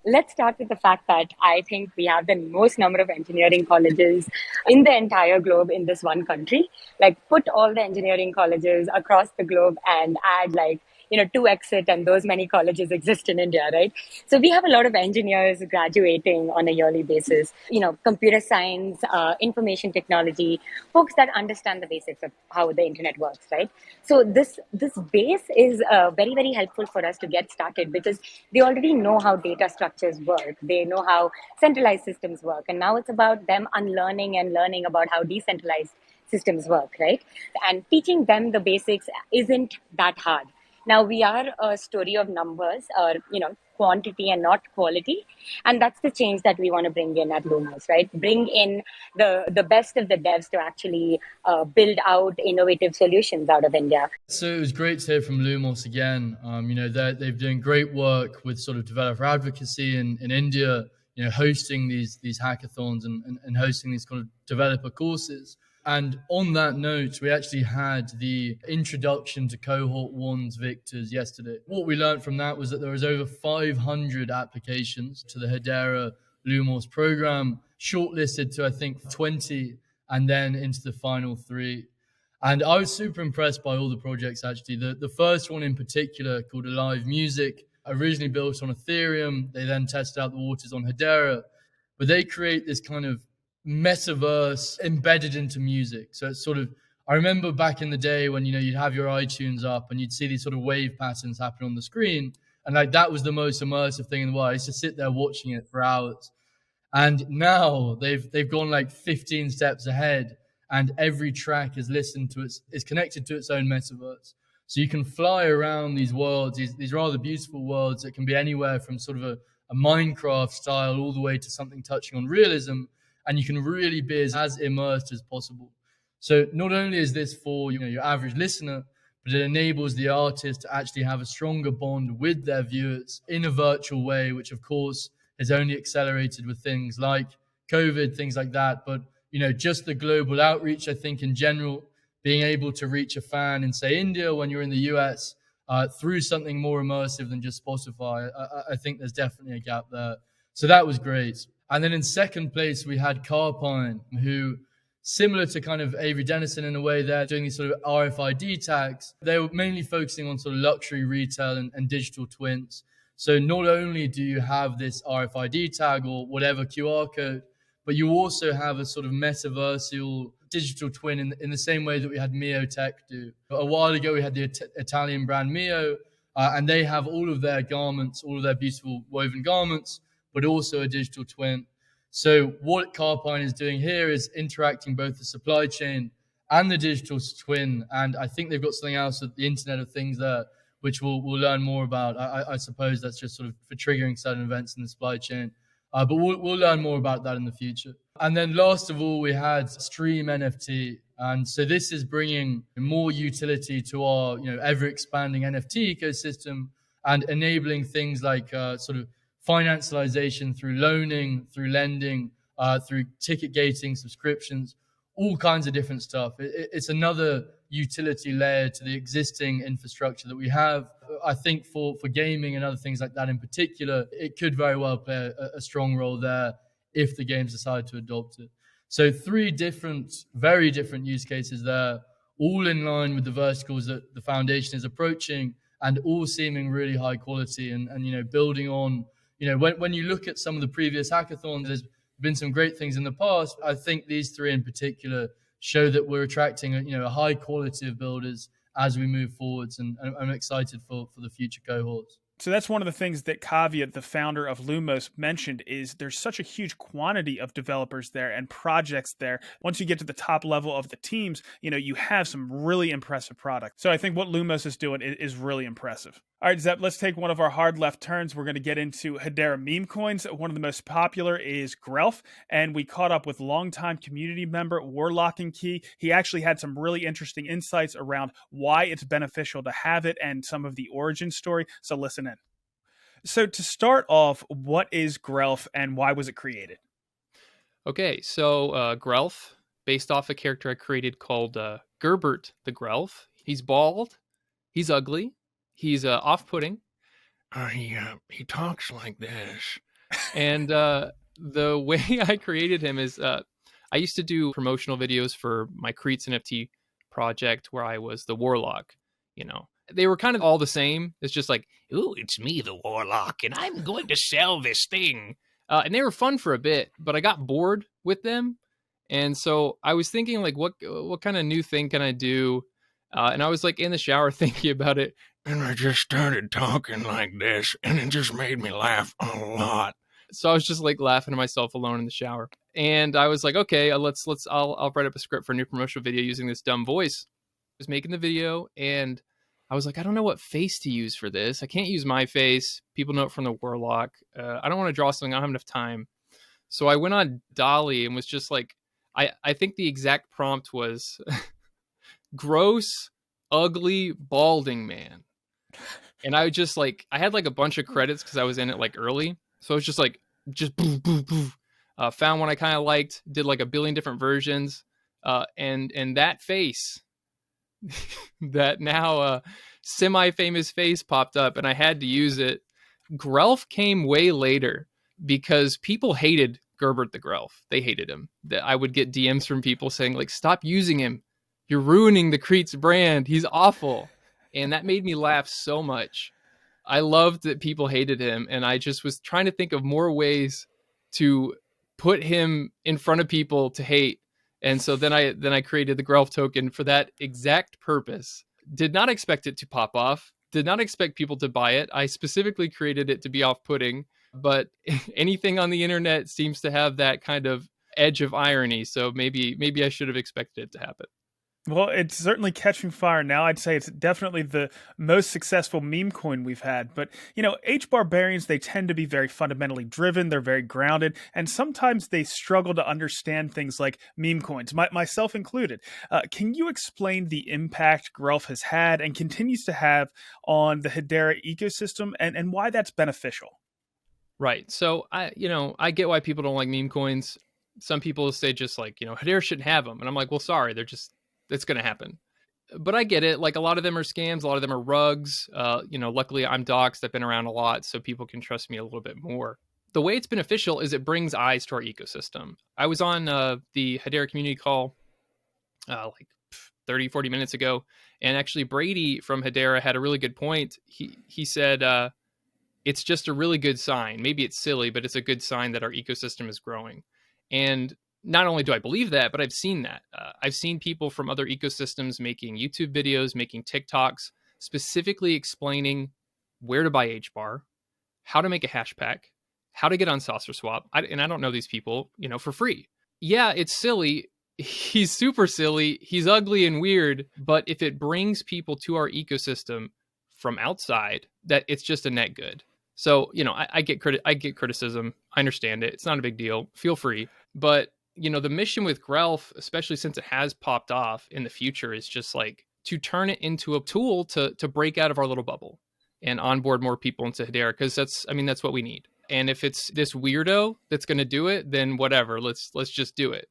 Let's start with the fact that I think we have the most number of engineering colleges in the entire globe in this one country. Like, put all the engineering colleges across the globe and add 2x it, and those many colleges exist in India, right? So we have a lot of engineers graduating on a yearly basis, computer science, information technology, folks that understand the basics of how the internet works, right? So this base is very, very helpful for us to get started, because they already know how data structures work. They know how centralized systems work. And now it's about them unlearning and learning about how decentralized systems work, right? And teaching them the basics isn't that hard. Now, we are a story of numbers, or, quantity and not quality. And that's the change that we want to bring in at Lumos, right? Bring in the best of the devs to actually build out innovative solutions out of India. So it was great to hear from Lumos again. They've doing great work with sort of developer advocacy in India, hosting these hackathons and hosting these kind of developer courses. And on that note, we actually had the introduction to Cohort 1's victors yesterday. What we learned from that was that there was over 500 applications to the Hedera Lumos program, shortlisted to, I think, 20, and then into the final 3. And I was super impressed by all the projects, actually. The first one in particular, called Alive Music, originally built on Ethereum. They then tested out the waters on Hedera. But they create this kind of metaverse embedded into music. So it's sort of, I remember back in the day when, you'd have your iTunes up and you'd see these sort of wave patterns happen on the screen. And that was the most immersive thing in the world. I used to sit there watching it for hours. And now they've gone 15 steps ahead, and every track is is connected to its own metaverse. So you can fly around these worlds, these rather beautiful worlds that can be anywhere from sort of a Minecraft style all the way to something touching on realism. And you can really be as immersed as possible. So not only is this for your average listener, but it enables the artist to actually have a stronger bond with their viewers in a virtual way, which of course is only accelerated with things like COVID, things like that. But just the global outreach, I think in general, being able to reach a fan in, say, India when you're in the US through something more immersive than just Spotify, I think there's definitely a gap there. So that was great. And then in second place, we had Carpine, who, similar to kind of Avery Dennison in a way, they're doing these sort of RFID tags. They were mainly focusing on sort of luxury retail and digital twins. So not only do you have this RFID tag or whatever QR code, but you also have a sort of metaversial digital twin in the same way that we had Mio Tech do. A while ago, we had the Italian brand Mio, and they have all of their garments, all of their beautiful woven garments, but also a digital twin. So what Carpine is doing here is interacting both the supply chain and the digital twin. And I think they've got something else with the Internet of Things there, which we'll learn more about. I suppose that's just sort of for triggering certain events in the supply chain. But we'll learn more about that in the future. And then last of all, we had Stream NFT. And so this is bringing more utility to our ever expanding NFT ecosystem and enabling things like sort of financialization through loaning, through lending, through ticket gating, subscriptions, all kinds of different stuff. It's another utility layer to the existing infrastructure that we have. I think for gaming and other things like that in particular, it could very well play a strong role there if the games decide to adopt it. So 3 very different use cases there, all in line with the verticals that the foundation is approaching, and all seeming really high quality and building on. When you look at some of the previous hackathons, there's been some great things in the past. I think these 3 in particular show that we're attracting a high quality of builders as we move forwards, and I'm excited for the future cohorts. So that's one of the things that Kavya, the founder of Lumos, mentioned is there's such a huge quantity of developers there and projects there. Once you get to the top level of the teams, you have some really impressive products. So I think what Lumos is doing is really impressive. All right, Zep, let's take one of our hard left turns. We're going to get into Hedera meme coins. One of the most popular is Grelf, and we caught up with longtime community member Warlock and Key. He actually had some really interesting insights around why it's beneficial to have it and some of the origin story. So listen in. So to start off, what is Grelf and why was it created? Okay, so Grelf, based off a character I created called Gerbert the Grelf. He's bald, he's ugly, he's off-putting. He talks like this. And the way I created him is I used to do promotional videos for my Creets NFT project where I was the Warlock, They were kind of all the same. It's just like, Ooh, it's me, the Warlock, and I'm going to sell this thing. And they were fun for a bit, but I got bored with them. And so I was thinking, like, what kind of new thing can I do? And I was like in the shower thinking about it. And I just started talking like this, and it just made me laugh a lot. So I was just like laughing to myself alone in the shower. And I was like, okay, I'll write up a script for a new promotional video using this dumb voice. I was making the video and I was like, I don't know what face to use for this. I can't use my face. People know it from the Warlock. I don't want to draw something. I don't have enough time. So I went on Dolly and was just like, I think the exact prompt was gross, ugly, balding man. And I just like, I had like a bunch of credits because I was in it like early. So I was just like, boo, boo, boo. Found one I kind of liked, did like a billion different versions. And that face, that now semi-famous face popped up and I had to use it. Grelf came way later because people hated Gerbert the Grelf. They hated him. I would get DMs from people saying like, stop using him. You're ruining the Creets brand. He's awful. And that made me laugh so much. I loved that people hated him. And I just was trying to think of more ways to put him in front of people to hate. And so then I created the Grelf token for that exact purpose. Did not expect it to pop off. Did not expect people to buy it. I specifically created it to be off-putting. But anything on the internet seems to have that kind of edge of irony. So maybe I should have expected it to happen. Well, it's certainly catching fire now. I'd say it's definitely the most successful meme coin we've had. But, HBARbarians, they tend to be very fundamentally driven. They're very grounded. And sometimes they struggle to understand things like meme coins, myself included. Can you explain the impact Grelf has had and continues to have on the Hedera ecosystem and why that's beneficial? Right. So I get why people don't like meme coins. Some people say just like, Hedera shouldn't have them. And I'm like, well, sorry, it's going to happen. But I get it. Like a lot of them are scams. A lot of them are rugs. Luckily I'm doxxed. I've been around a lot, so people can trust me a little bit more. The way it's beneficial is it brings eyes to our ecosystem. I was on the Hedera community call like 30, 40 minutes ago. And actually Brady from Hedera had a really good point. He said, it's just a really good sign. Maybe it's silly, but it's a good sign that our ecosystem is growing. And not only do I believe that, but I've seen that. I've seen people from other ecosystems making YouTube videos, making TikToks, specifically explaining where to buy HBAR, how to make a hash pack, how to get on Saucer Swap. And I don't know these people, for free. Yeah, it's silly. He's super silly. He's ugly and weird. But if it brings people to our ecosystem from outside, that it's just a net good. So, I get criticism. I understand it. It's not a big deal. Feel free. But the mission with Grelf, especially since it has popped off in the future, is just like to turn it into a tool to break out of our little bubble and onboard more people into Hedera, because that's what we need. And if it's this weirdo that's going to do it, then whatever, let's just do it.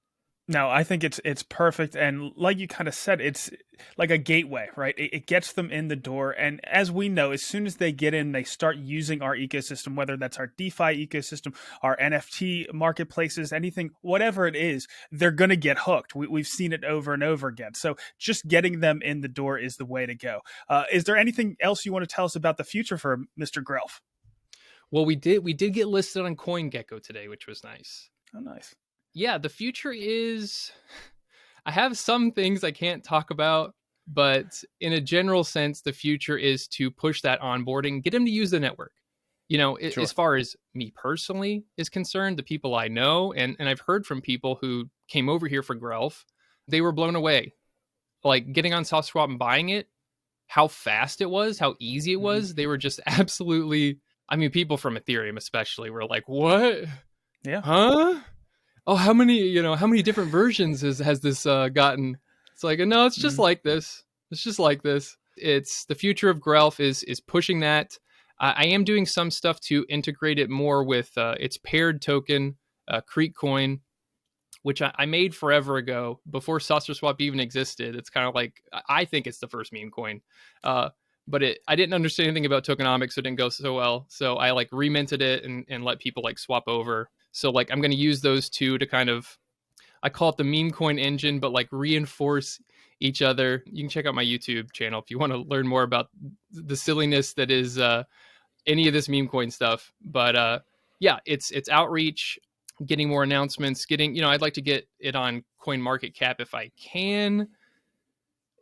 No, I think it's perfect. And like you kind of said, it's like a gateway, right? It gets them in the door. And as we know, as soon as they get in, they start using our ecosystem, whether that's our DeFi ecosystem, our NFT marketplaces, anything, whatever it is, they're going to get hooked. We've seen it over and over again. So just getting them in the door is the way to go. Is there anything else you want to tell us about the future for Mr. Grelf? Well, we did get listed on CoinGecko today, which was nice. Oh, nice. Yeah, the future is, I have some things I can't talk about, But in a general sense, the future is to push that onboarding, get them to use the network. Sure. As far as me personally is concerned, the people I know, and I've heard from people who came over here for Grelf, they were blown away. Like getting on SoftSwap and buying it, how fast it was, how easy it was. They were just absolutely, I mean, people from Ethereum especially were like, what? Yeah. Huh? Oh, how many different versions has this gotten? It's like, no, it's just like this. It's just like this. It's the future of Grelf is pushing that. I am doing some stuff to integrate it more with its paired token, Creek Coin, which I made forever ago before SaucerSwap even existed. It's kind of like, I think it's the first meme coin. But I didn't understand anything about tokenomics, so it didn't go so well. So I like reminted it and let people like swap over. So like I'm going to use those two to kind of, I call it the meme coin engine, but like reinforce each other. You can check out my YouTube channel if you want to learn more about the silliness that is any of this meme coin stuff. But yeah, it's outreach, getting more announcements, I'd like to get it on Coin Market Cap if I can.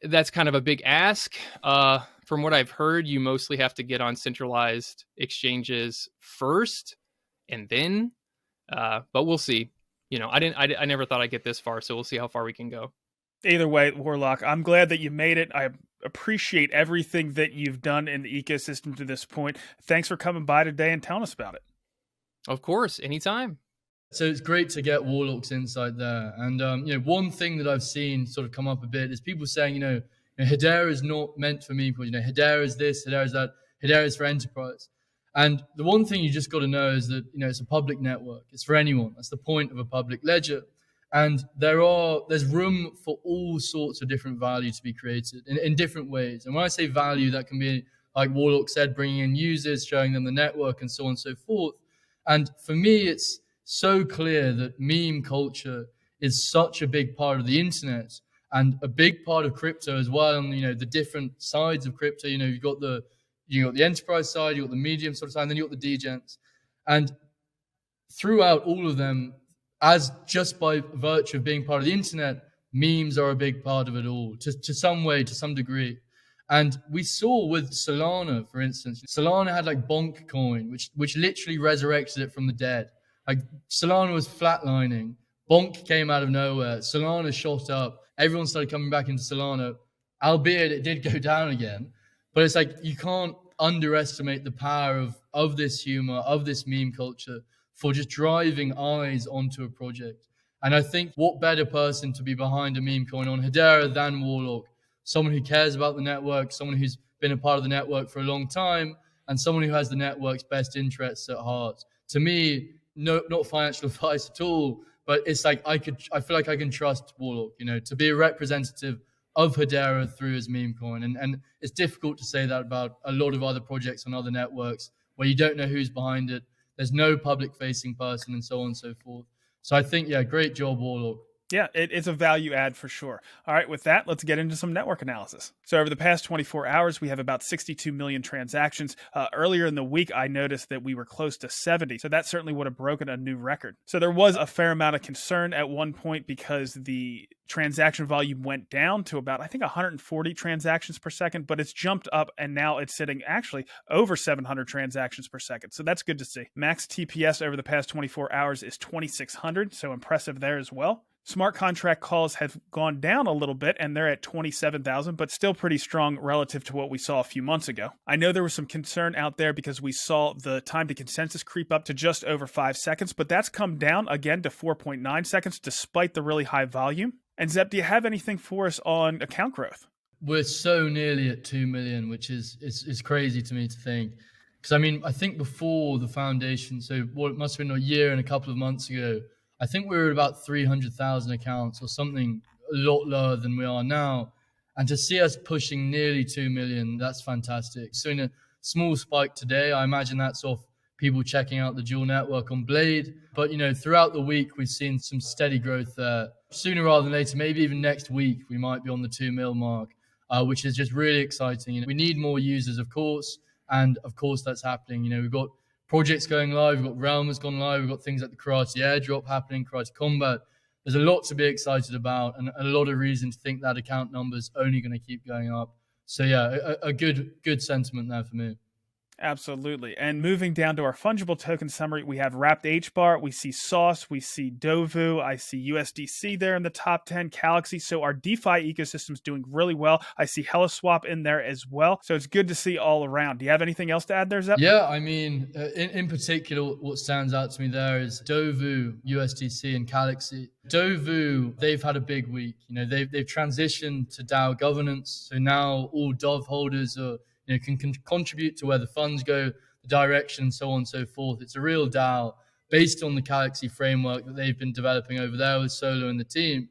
That's kind of a big ask. From what I've heard, you mostly have to get on centralized exchanges first, and then. But we'll see. I never thought I'd get this far, so we'll see how far we can go. Either way, Warlock, I'm glad that you made it. I appreciate everything that you've done in the ecosystem to this point. Thanks for coming by today and telling us about it. Of course, anytime. So it's great to get Warlock's insight there. And, one thing that I've seen sort of come up a bit is people saying, Hedera is not meant for me. Hedera is this, Hedera is that, Hedera is for enterprise. And the one thing you just got to know is that, it's a public network. It's for anyone. That's the point of a public ledger. And there's room for all sorts of different value to be created in different ways. And when I say value, that can be, like Warlock said, bringing in users, showing them the network and so on and so forth. And for me, it's so clear that meme culture is such a big part of the internet and a big part of crypto as well. And, the different sides of crypto, you've got the enterprise side, you've got the medium sort of side, and then you've got the degens. And throughout all of them, as just by virtue of being part of the internet, memes are a big part of it all, to some way, to some degree. And we saw with Solana, for instance, Solana had like Bonk Coin, which literally resurrected it from the dead. Like Solana was flatlining, Bonk came out of nowhere, Solana shot up, everyone started coming back into Solana, albeit it did go down again. But it's like you can't underestimate the power of this humor, of this meme culture, for just driving eyes onto a project. And I think what better person to be behind a meme coin on Hedera than Warlock? Someone who cares about the network, someone who's been a part of the network for a long time, and someone who has the network's best interests at heart. To me, no, not financial advice at all, but it's like I feel like I can trust Warlock, to be a representative of Hedera through his meme coin. And it's difficult to say that about a lot of other projects on other networks where you don't know who's behind it. There's no public facing person and so on and so forth. So I think, great job, Warlock. Yeah, it's a value add for sure. All right, with that, let's get into some network analysis. So over the past 24 hours, we have about 62 million transactions. Earlier in the week, I noticed that we were close to 70. So that certainly would have broken a new record. So there was a fair amount of concern at one point because the transaction volume went down to about, I think, 140 transactions per second, but it's jumped up and now it's sitting actually over 700 transactions per second. So that's good to see. Max TPS over the past 24 hours is 2,600, so impressive there as well. Smart contract calls have gone down a little bit and they're at 27,000, but still pretty strong relative to what we saw a few months ago. I know there was some concern out there because we saw the time to consensus creep up to just over 5 seconds, but that's come down again to 4.9 seconds despite the really high volume. And Zep, do you have anything for us on account growth? We're so nearly at 2 million, which is crazy to me to think. Because I think before the foundation, so what it must have been a year and a couple of months ago, I think we were at about 300,000 accounts or something a lot lower than we are now. And to see us pushing nearly 2 million, that's fantastic. So in a small spike today, I imagine that's off people checking out the dual network on Blade. But, throughout the week, we've seen some steady growth there. Sooner rather than later, maybe even next week, we might be on the 2 mil mark, which is just really exciting. We need more users, of course. And of course, that's happening. We've got projects going live, we've got Realm has gone live, we've got things like the Karate airdrop happening, Karate Combat. there's a lot to be excited about and a lot of reason to think that account number is only going to keep going up. So yeah, a good sentiment there for me. Absolutely. And moving down to our fungible token summary, we have wrapped HBAR, we see Sauce, we see Dovu, I see USDC there in the top 10, Galaxy. So our DeFi ecosystem's doing really well. I see HeliSwap in there as well. So it's good to see all around. Do you have anything else to add there, Zep? Yeah, I mean, in particular, what stands out to me there is Dovu, USDC, and Galaxy. Dovu, they've had a big week. They've transitioned to DAO governance. So now all DOV holders are can contribute to where the funds go, the direction, so on and so forth. It's a real DAO based on the Galaxy framework that they've been developing over there with Solo and the team.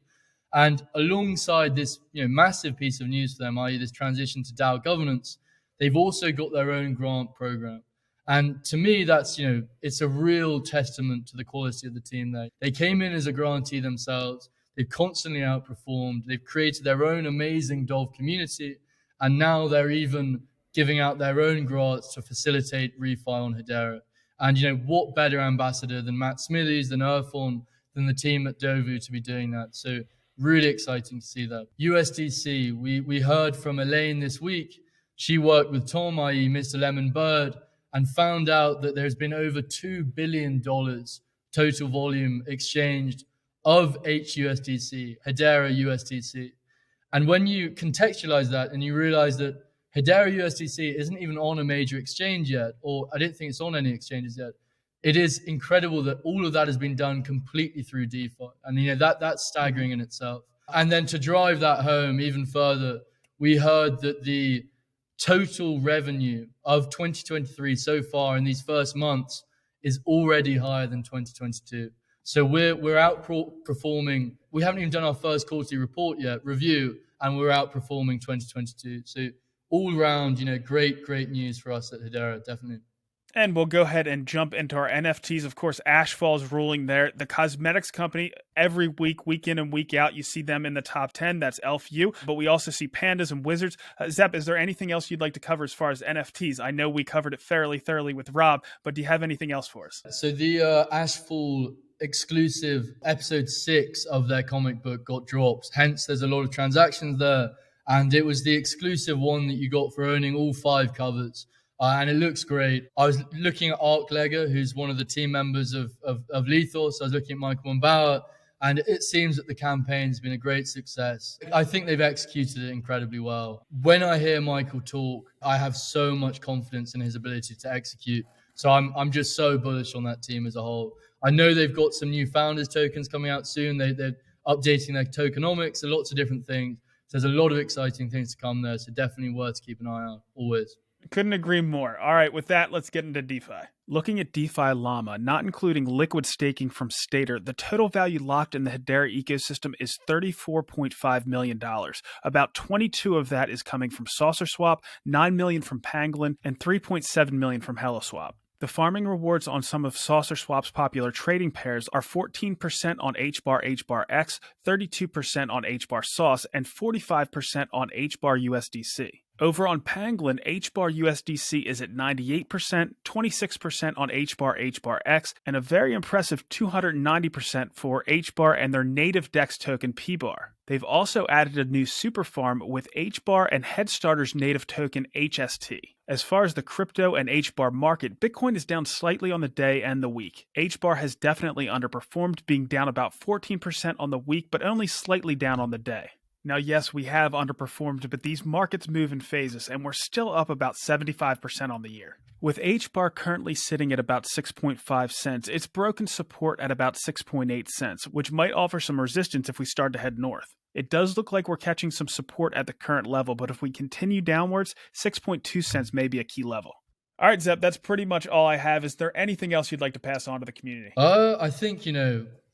And alongside this massive piece of news for them, i.e. this transition to DAO governance, they've also got their own grant program. And to me, that's, it's a real testament to the quality of the team there. They came in as a grantee themselves. They've constantly outperformed. They've created their own amazing DOV community. And now they're even giving out their own grants to facilitate refi on Hedera. And, what better ambassador than Matt Smithies, than Irfan, than the team at Dovu to be doing that. So really exciting to see that. USDC, we heard from Elaine this week. She worked with Tom, i.e. Mr. Lemon Bird, and found out that there's been over $2 billion total volume exchanged of HUSDC, Hedera USDC. And when you contextualize that and you realize that Hedera USDC isn't even on a major exchange yet, or I don't think it's on any exchanges yet, it is incredible that all of that has been done completely through DeFi. And that's staggering in itself. And then to drive that home even further, we heard that the total revenue of 2023 so far in these first months is already higher than 2022. So we're outperforming. We haven't even done our first quarterly report yet, review, and we're outperforming 2022. So all round, great news for us at Hedera, definitely. And we'll go ahead and jump into our NFTs. Of course, Ashfall's ruling there. The cosmetics company, every week, week in and week out, you see them in the top 10. That's ElfU. But we also see pandas and wizards. Zep, is there anything else you'd like to cover as far as NFTs? I know we covered it fairly thoroughly with Rob, but do you have anything else for us? So the Ashfall exclusive episode 6 of their comic book got dropped. Hence, there's a lot of transactions there. And it was the exclusive one that you got for owning all 5 covers. And it looks great. I was looking at Arkhia, who's one of the team members of Lethos. I was looking at Michael Mbauer, and it seems that the campaign's been a great success. I think they've executed it incredibly well. When I hear Michael talk, I have so much confidence in his ability to execute. So I'm just so bullish on that team as a whole. I know they've got some new founders tokens coming out soon. They're updating their tokenomics and lots of different things. So there's a lot of exciting things to come there. So definitely worth to keep an eye out, always. Couldn't agree more. All right, with that, let's get into DeFi. Looking at DeFi Llama, not including liquid staking from Stater, the total value locked in the Hedera ecosystem is $34.5 million. About 22 of that is coming from SaucerSwap, 9 million from Pangolin, and 3.7 million from HeliSwap. The farming rewards on some of SaucerSwap's popular trading pairs are 14% on HBAR HBAR X, 32% on HBAR Sauce, and 45% on HBAR USDC. Over on Pangolin, HBAR USDC is at 98%, 26% on HBAR HBAR X, and a very impressive 290% for HBAR and their native DEX token PBAR. They've also added a new super farm with HBAR and Headstarter's native token HST. As far as the crypto and HBAR market, Bitcoin is down slightly on the day and the week. HBAR has definitely underperformed, being down about 14% on the week, but only slightly down on the day. Now, yes, we have underperformed, but these markets move in phases, and we're still up about 75% on the year. With HBAR currently sitting at about 6.5 cents, it's broken support at about 6.8 cents, which might offer some resistance if we start to head north. It does look like we're catching some support at the current level, but if we continue downwards, 6.2 cents may be a key level. All right, Zep, that's pretty much all I have. Is there anything else you'd like to pass on to the community? I think,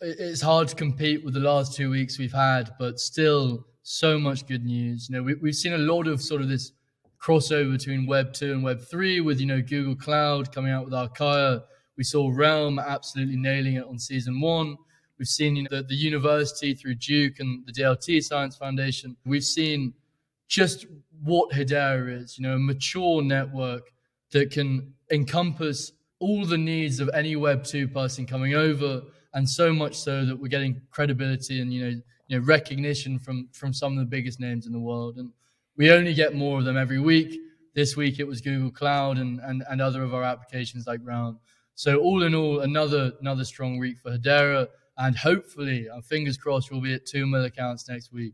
it's hard to compete with the last 2 weeks we've had, but still so much good news. We've seen a lot of sort of this crossover between Web 2 and Web 3 with, Google Cloud coming out with Arkhia. We saw Realm absolutely nailing it on season 1. We've seen the university through Duke and the DLT Science Foundation. We've seen just what Hedera is, a mature network that can encompass all the needs of any Web 2 person coming over and so much so that we're getting credibility and recognition from some of the biggest names in the world. And we only get more of them every week. This week it was Google Cloud and other of our applications like Round. So all in all, another strong week for Hedera, and hopefully, fingers crossed, we'll be at 2 million accounts next week.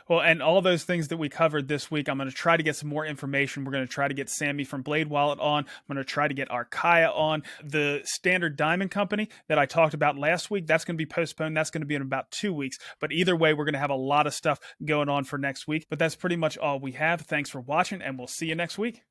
Well, and all those things that we covered this week, I'm going to try to get some more information. We're going to try to get Sammy from Blade Wallet on. I'm going to try to get Arkhia on. The Standard Diamond Company that I talked about last week, that's going to be postponed. That's going to be in about 2 weeks. But either way, we're going to have a lot of stuff going on for next week. But that's pretty much all we have. Thanks for watching, and we'll see you next week.